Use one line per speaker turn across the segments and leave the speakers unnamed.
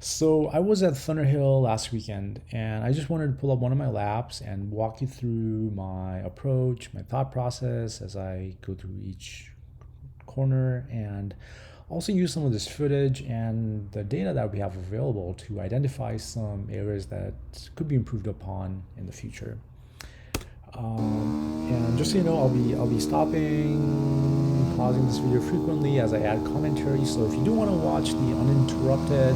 So I was at Thunderhill last weekend and I just wanted to pull up one of my laps and walk you through my approach, my thought process as I go through each corner, and also use some of this footage and the data that we have available to identify some areas that could be improved upon in the future. And just so you know, I'll be stopping, pausing this video frequently as I add commentary. So if you do want to watch the uninterrupted,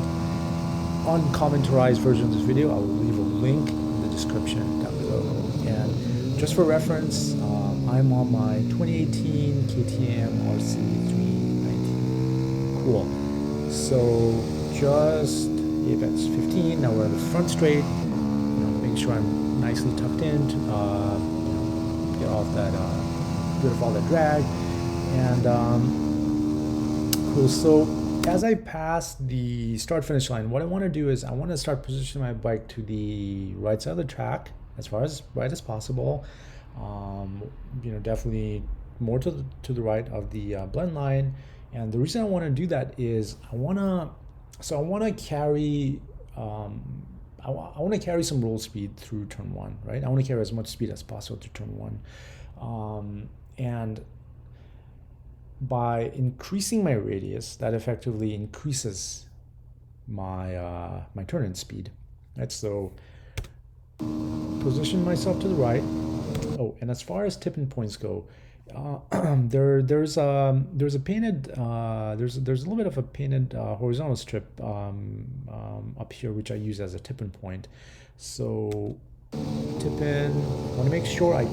uncommenterized version of this video, I will leave a link in the description down below. And just for reference, I'm on my 2018 KTM RC390. Cool. So just apex 15. Now we're on the front straight. Make sure I'm nicely tucked in. Get off that, rid of all that drag, and cool. So as I pass the start finish line, what I want to do is I want to start positioning my bike to the right side of the track, as far as right as possible. Definitely more to the right of the blend line. And the reason I want to do that is I want to carry I want to carry some roll speed through turn one, right? I want to carry as much speed as possible through turn one. And by increasing my radius, that effectively increases my my turn-in speed, right? So position myself to the right. Oh, and as far as tipping points go, there's a painted there's a little bit of a painted horizontal strip up here, which I use as a tipping point. So tip in, I want to make sure I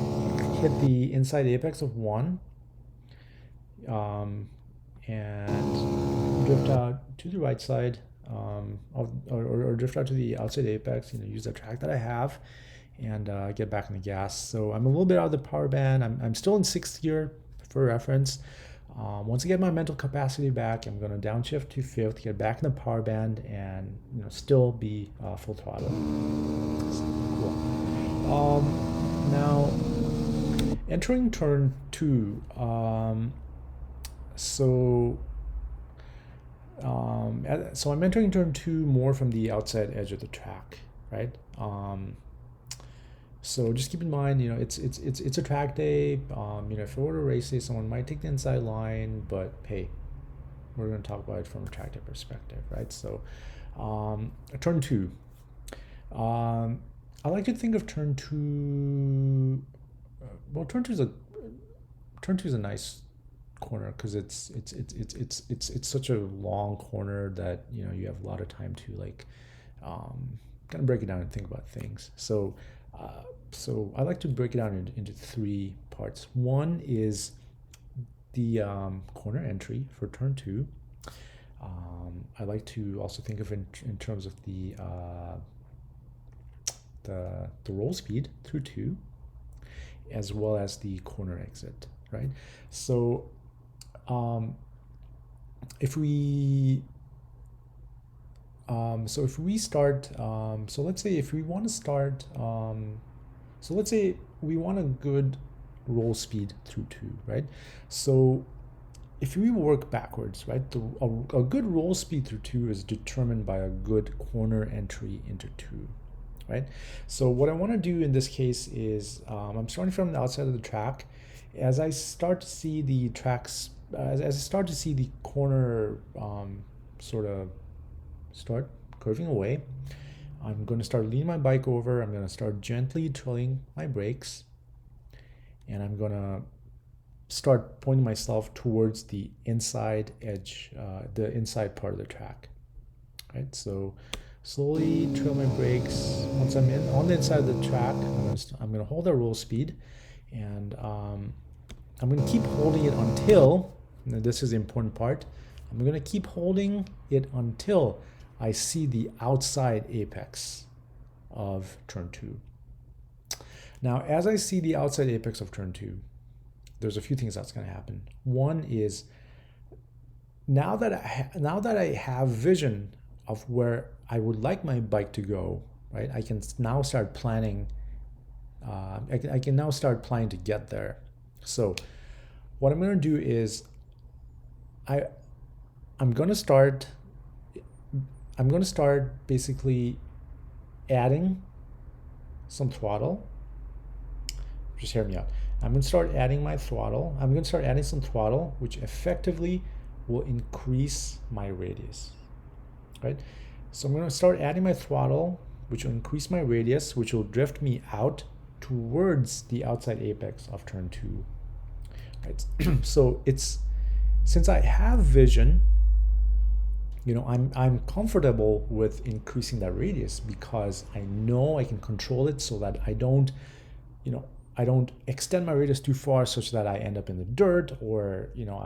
hit the inside apex of 1, and drift out to the right side, or drift out to the outside apex. Use the track that I have, and get back on the gas. So I'm a little bit out of the power band. I'm still in 6th gear for reference. Once I get my mental capacity back, I'm going to downshift to 5th, get back in the power band, and still be full throttle. Cool. Now entering turn 2. So I'm entering turn 2 more from the outside edge of the track, right? So just keep in mind, it's a track day. If it were a race day, someone might take the inside line, but hey, we're going to talk about it from a track day perspective, right? So turn 2. I like to think of turn 2. Well, turn 2 is a nice corner because it's such a long corner that you have a lot of time to kind of break it down and think about things. So I like to break it down into 3 parts. One is the corner entry for turn 2. I like to also think of it in terms of the roll speed through 2, as well as the corner exit, right? So if we start, so let's say if we want to start, so let's say we want a good roll speed through 2, right? So if we work backwards, right, a good roll speed through 2 is determined by a good corner entry into 2, right? So what I want to do in this case is I'm starting from the outside of the track. As I start to see the tracks, as I start to see the corner sort of start curving away, I'm going to start leaning my bike over. I'm going to start gently trailing my brakes, and I'm going to start pointing myself towards the inside edge, the inside part of the track, right? So slowly trail my brakes. Once I'm on the inside of the track, I'm going to hold that roll speed, and I'm going to keep holding it until, this is the important part, I'm going to keep holding it until I see the outside apex of turn 2. Now, as I see the outside apex of turn 2, there's a few things that's going to happen. One is, now that I have vision of where I would like my bike to go, right? I can now start planning. I can now start planning to get there. So what I'm going to do is I'm going to start I'm going to start basically adding some throttle. Just hear me out. I'm going to start adding my throttle. I'm going to start adding some throttle, which effectively will increase my radius, right? So I'm going to start adding my throttle, which will increase my radius, which will drift me out towards the outside apex of turn 2, right? So it's, since I have vision, you know, I'm comfortable with increasing that radius because I know I can control it so that I don't, you know, I don't extend my radius too far such that I end up in the dirt, or, you know,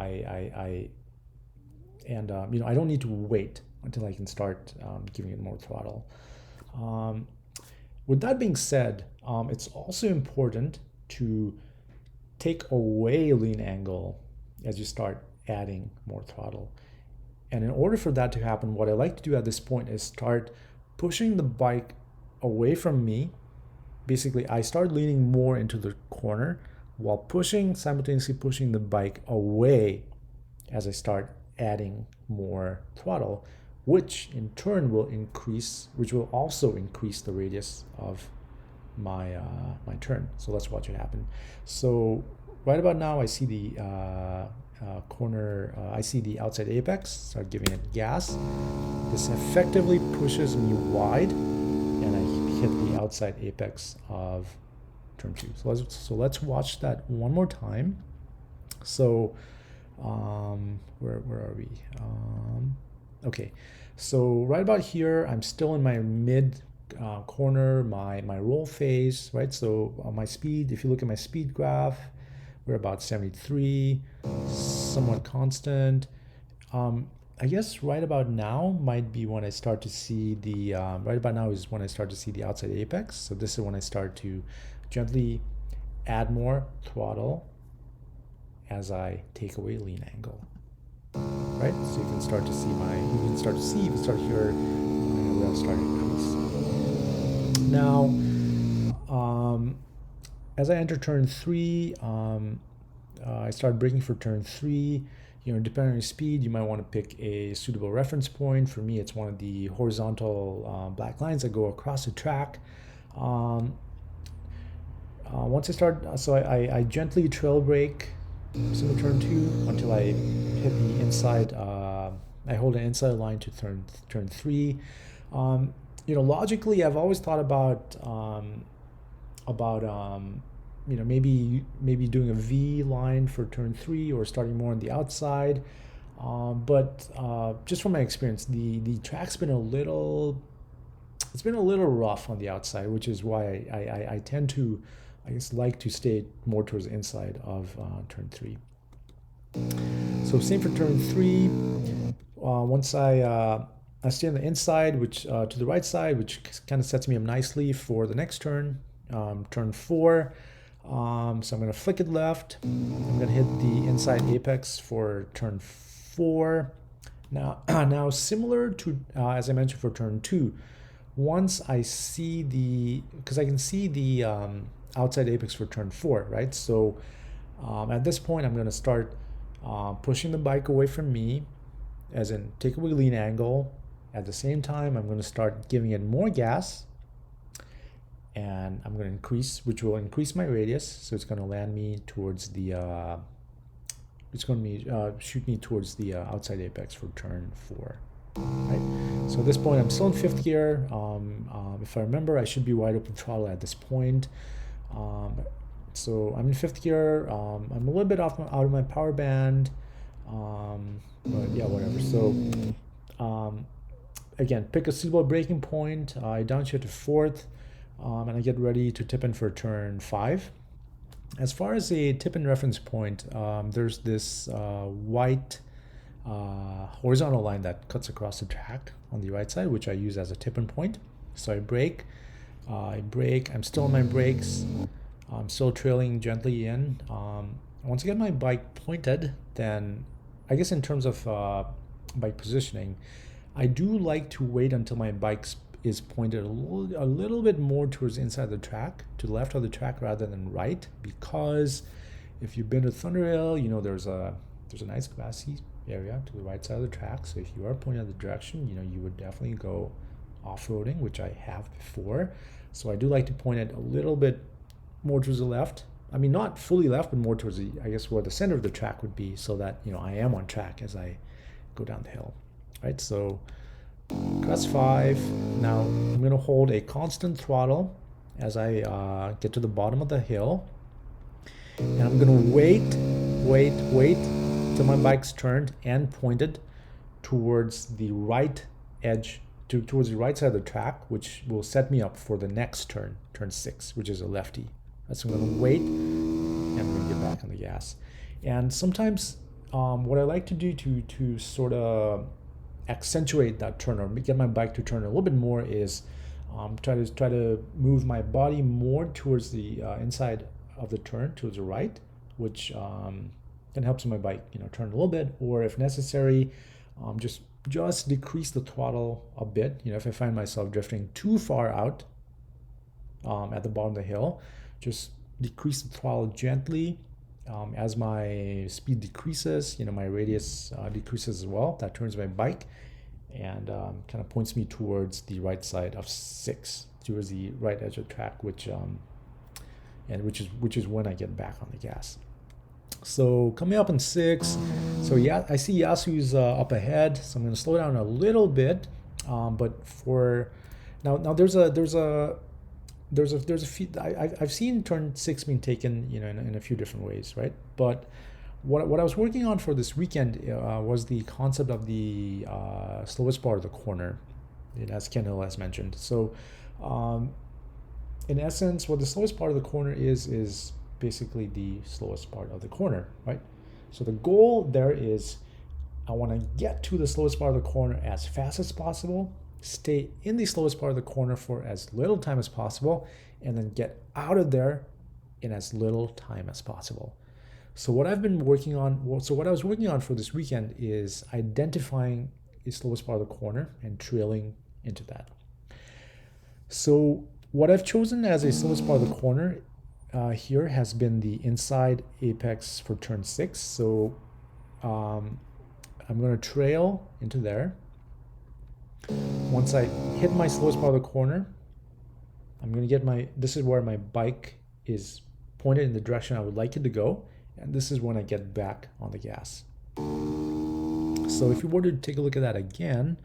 you know, I don't need to wait until I can start giving it more throttle. With that being said, it's also important to take away lean angle as you start adding more throttle. And in order for that to happen, what I like to do at this point is start pushing the bike away from me. Basically, I start leaning more into the corner while simultaneously pushing the bike away as I start adding more throttle, which in turn will also increase the radius of my my turn. So let's watch it happen. So right about now, I see the corner, I see the outside apex, start giving it gas. This effectively pushes me wide, and I hit the outside apex of turn 2. So let's watch that one more time. So where are we? Okay, so right about here, I'm still in my mid corner, my roll phase, right? So my speed, if you look at my speed graph, we're about 73, somewhat constant. I guess right about now might be when I start to see the, right about now is when I start to see the outside apex. So this is when I start to gently add more throttle as I take away lean angle, right? So you can start to see you can start to hear my rail start increase. Now, as I enter turn 3, I start braking for turn 3. You know, depending on your speed, you might want to pick a suitable reference point. For me, it's one of the horizontal black lines that go across the track. Once I start, so I gently trail brake single turn 2 until I hit the inside. I hold an inside line to turn 3. You know, logically, I've always thought about you know, maybe doing a V line for turn 3 or starting more on the outside. But just from my experience, the track's been a little rough on the outside, which is why I tend to, I guess, like to stay more towards the inside of turn 3. So same for turn 3. Once I stay on the inside, which to the right side, which kind of sets me up nicely for the next turn, turn 4. So I'm going to flick it left. I'm going to hit the inside apex for turn 4. Now similar to as I mentioned for turn 2, once I see because I can see the outside apex for turn 4, right? So at this point, I'm going to start pushing the bike away from me, as in take away lean angle. At the same time, I'm going to start giving it more gas, and I'm going to increase, which will increase my radius. So it's going to land me towards the, it's going to shoot me towards the outside apex for turn 4. Right. So at this point, I'm still in 5th gear. If I remember, I should be wide open throttle at this point. So I'm in 5th gear. I'm a little bit out of my power band, but yeah, whatever. So again, pick a suitable braking point. I downshift to 4th. And I get ready to tip in for turn 5. As far as a tip-in reference point, there's this white horizontal line that cuts across the track on the right side, which I use as a tip-in point. So I brake, I'm still on my brakes, I'm still trailing gently in. Once I get my bike pointed, then I guess in terms of bike positioning, I do like to wait until my bike is pointed a little bit more towards the inside of the track, to the left of the track rather than right, because if you've been to Thunderhill, you know there's a nice grassy area, to the right side of the track. So if you are pointing at the direction, you know, you would definitely go off-roading, which I have before. So I do like to point it a little bit more towards the left. I mean, not fully left, but more towards the, I guess, where the center of the track would be, so that, you know, I am on track as I go down the hill, right? So class 5. Now I'm going to hold a constant throttle as I get to the bottom of the hill, and I'm going to wait till my bike's turned and pointed towards the right edge, towards the right side of the track, which will set me up for the next turn, turn 6, which is a lefty. So I'm going to wait, and I'm going to get back on the gas. And sometimes what I like to do to sort of accentuate that turn, or get my bike to turn a little bit more, is try to move my body more towards the inside of the turn, towards the right, which can help my bike, you know, turn a little bit, or if necessary, just decrease the throttle a bit. You know, if I find myself drifting too far out at the bottom of the hill, just decrease the throttle gently as my speed decreases. You know, my radius decreases as well. That turns my bike and kind of points me towards the right side of 6, towards the right edge of the track, which is when I get back on the gas. So coming up in 6, so yeah, I see Yasu's up ahead, so I'm going to slow down a little bit. But for now there's a few, I've seen turn 6 being taken, you know, in a few different ways, right? But what I was working on for this weekend was the concept of the slowest part of the corner, as Ken Hill has mentioned. So in essence, what the slowest part of the corner is basically the slowest part of the corner, right? So the goal there is, I want to get to the slowest part of the corner as fast as possible, stay in the slowest part of the corner for as little time as possible, and then get out of there in as little time as possible. So what I've been working on, what I was working on for this weekend is identifying the slowest part of the corner and trailing into that. So what I've chosen as a slowest part of the corner here has been the inside apex for turn 6. So I'm going to trail into there. Once I hit my slowest part of the corner, I'm going to get this is where my bike is pointed in the direction I would like it to go, and this is when I get back on the gas. So if you were to take a look at that again,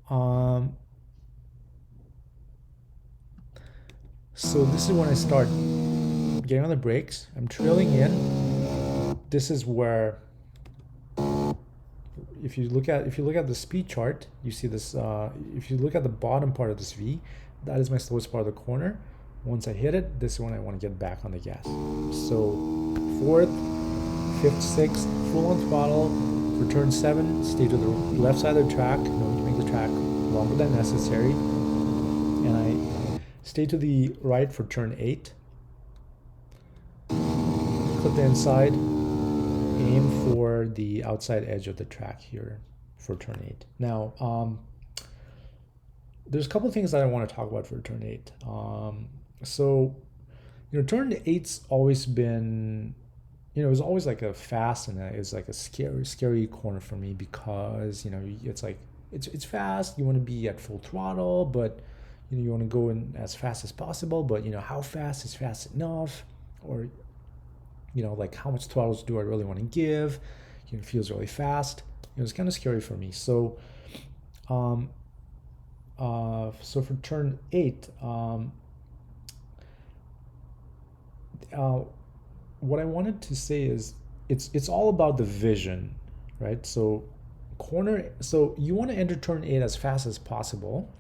so this is when I start getting on the brakes. I'm trailing in. This is where, if you look at the speed chart, you see this. If you look at the bottom part of this V, that is my slowest part of the corner. Once I hit it, this is when I want to get back on the gas. So 4th, 5th, 6th, full on throttle. For turn 7, stay to the left side of the track, knowing to make the track longer than necessary. And I stay to the right for turn 8. Clip the inside. Aim for the outside edge of the track here for turn 8. Now, there's a couple of things that I want to talk about for turn 8. So, you know, turn 8's always been, you know, it was always like a fast, and it's like a scary corner for me, because, you know, it's like, it's fast, you want to be at full throttle, but, you know, you want to go in as fast as possible, but, you know, how fast is fast enough? Or, you know, like, how much throttles do I really want to give? You know, it feels really fast. You know, it's kind of scary for me. So, so for turn 8, what I wanted to say is, it's all about the vision, right? So you want to enter turn 8 as fast as possible,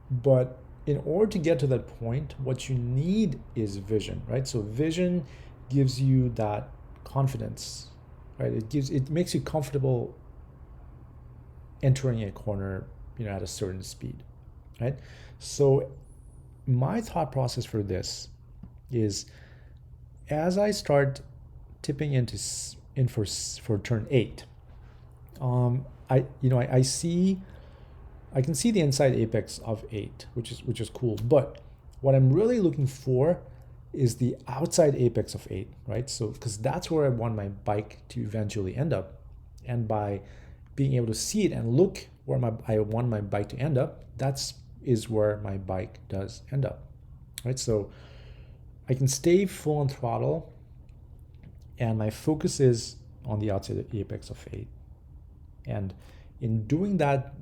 but in order to get to that point, what you need is vision, right? So vision gives you that confidence, right? It makes you comfortable entering a corner, you know, at a certain speed, right? So my thought process for this is, as I start tipping in for turn 8, I can see the inside apex of 8, which is cool. But what I'm really looking for is the outside apex of 8, right? So because that's where I want my bike to eventually end up, and by being able to see it and look where I want my bike to end up, is where my bike does end up, right? So I can stay full on throttle, and my focus is on the outside apex of 8. And in doing that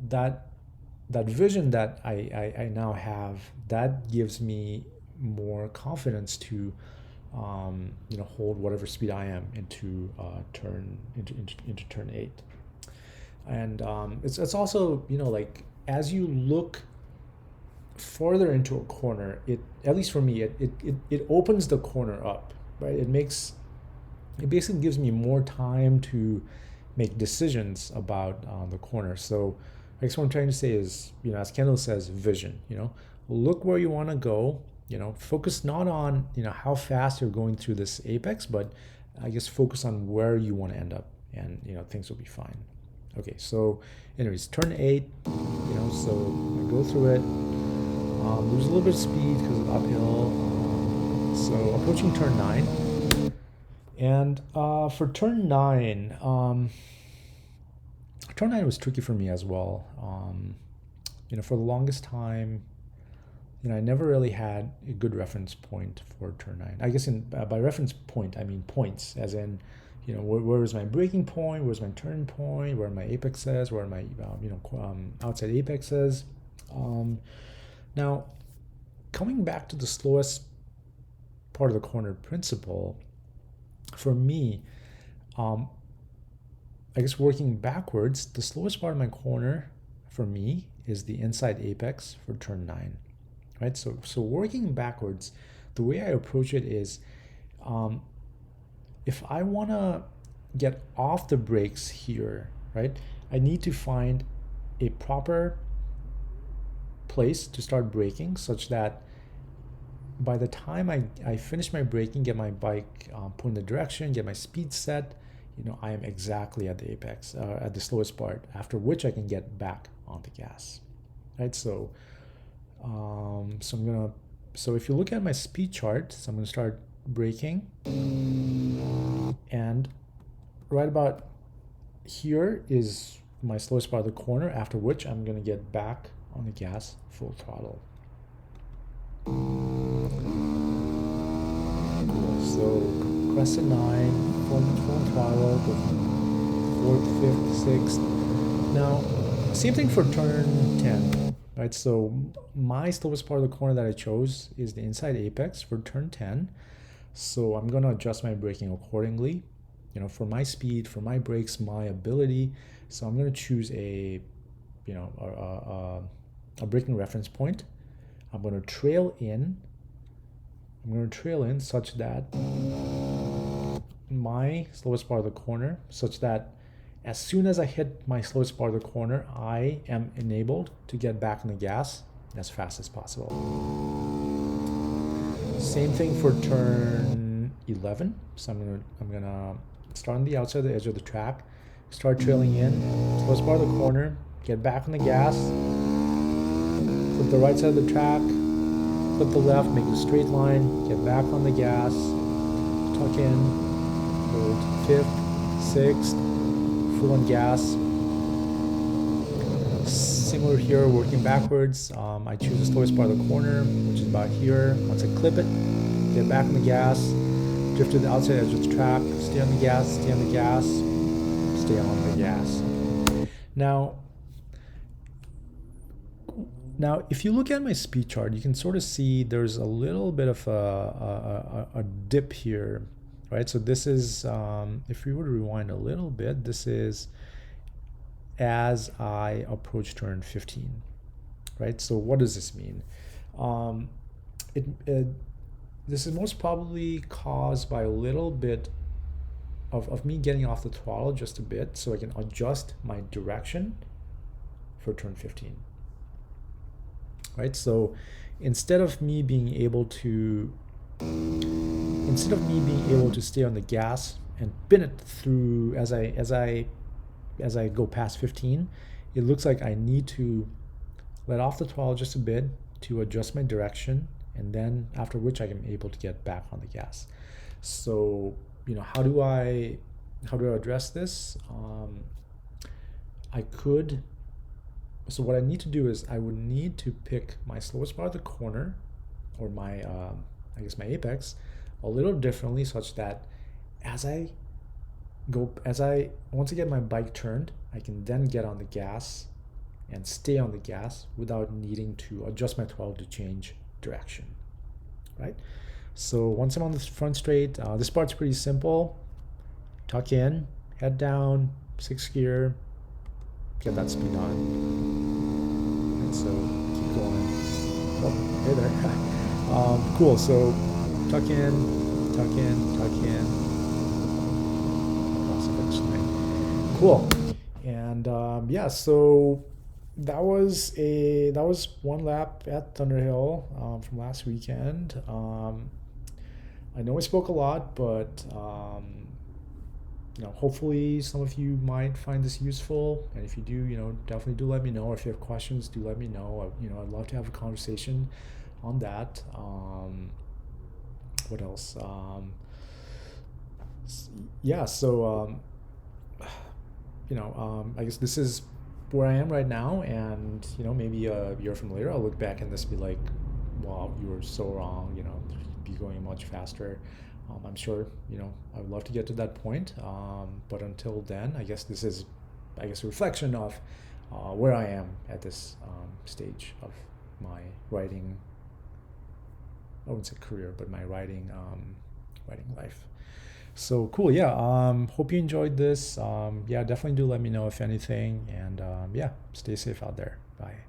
vision that I now have, that gives me more confidence to hold whatever speed I am into turn 8. And it's also, like, as you look further into a corner, at least for me, it opens the corner up, right? It basically gives me more time to make decisions about the corner. So I guess what I'm trying to say is, as Kendall says, vision. Look where you want to go. Focus not on how fast you're going through this apex, but I guess focus on where you want to end up, and things will be fine. Okay, so anyways, turn 8. So I go through it. Lose a little bit of speed because of uphill. So approaching turn 9. And for turn 9, turn 9 was tricky for me as well. For the longest time, I never really had a good reference point for turn 9. I guess by reference point, I mean points, as in, where is my braking point, where's my turn point, where are my apexes, where are my outside apexes. Now, coming back to the slowest part of the corner principle, for me, I guess working backwards, the slowest part of my corner for me is the inside apex for turn 9, right? So working backwards, the way I approach it is, if I want to get off the brakes here, right, I need to find a proper place to start braking, such that by the time I finish my braking, get my bike put in the direction, get my speed set, I am exactly at the apex, at the slowest part, after which I can get back on the gas, right? So so if you look at my speed chart, so I'm going to start braking, and right about here is my slowest part of the corner, after which I'm going to get back on the gas full throttle. Cool. So crescent 9, full throttle, go from 4th, 5th, 6th. Now, same thing for turn 10, right? So my slowest part of the corner that I chose is the inside apex for turn 10. So I'm going to adjust my braking accordingly, for my speed, for my brakes, my ability. So I'm going to choose a braking reference point. I'm going to trail in. Such that my slowest part of the corner, such that as soon as I hit my slowest part of the corner, I am enabled to get back on the gas as fast as possible. Same thing for turn 11. So I'm gonna start on the outside edge of the track, start trailing in, slowest part of the corner, get back on the gas, flip the right side of the track, flip the left, make a straight line, get back on the gas, tuck in, hold 5th, 6th, full on gas. Similar here, working backwards. I choose the slowest part of the corner, which is about here. Once I clip it, get back on the gas, drift to the outside edge of the track, stay on the gas, stay on the gas, stay on the gas. Now, if you look at my speed chart, you can sort of see there's a little bit of a dip here, right? So this is, if we were to rewind a little bit, this is as I approach turn 15, right? So what does this mean? This is most probably caused by a little bit of me getting off the throttle just a bit, so I can adjust my direction for turn 15. Right, so instead of me being able to stay on the gas and bin it through as I go past 15, it looks like I need to let off the throttle just a bit to adjust my direction and then after which I am able to get back on the gas. So, you know, how do I address this? So what I need to do is I would need to pick my slowest part of the corner, or my, I guess my apex, a little differently, such that once I get my bike turned, I can then get on the gas and stay on the gas without needing to adjust my throttle to change direction, right? So once I'm on the front straight, this part's pretty simple. Tuck in, head down, 6th gear, get that speed on. And so keep going. Oh, hey there. Cool, so tuck in, tuck in, tuck in. Across the finish line. Cool. And yeah, so that was one lap at Thunderhill from last weekend. I know I spoke a lot, but you know, hopefully some of you might find this useful, and if you do, you know, definitely do let me know. If you have questions, do let me know. You know, I'd love to have a conversation on that. What else? Yeah, so you know, I guess this is where I am right now, and you know, maybe a year from later, I'll look back and this be like, wow, you were so wrong. You know, you'd be going much faster. I'm sure, you know, I would love to get to that point, but until then, I guess this is, a reflection of where I am at this stage of my riding. I wouldn't say career, but my riding life. So cool, yeah. Hope you enjoyed this. Yeah, definitely do let me know if anything, and yeah, stay safe out there. Bye.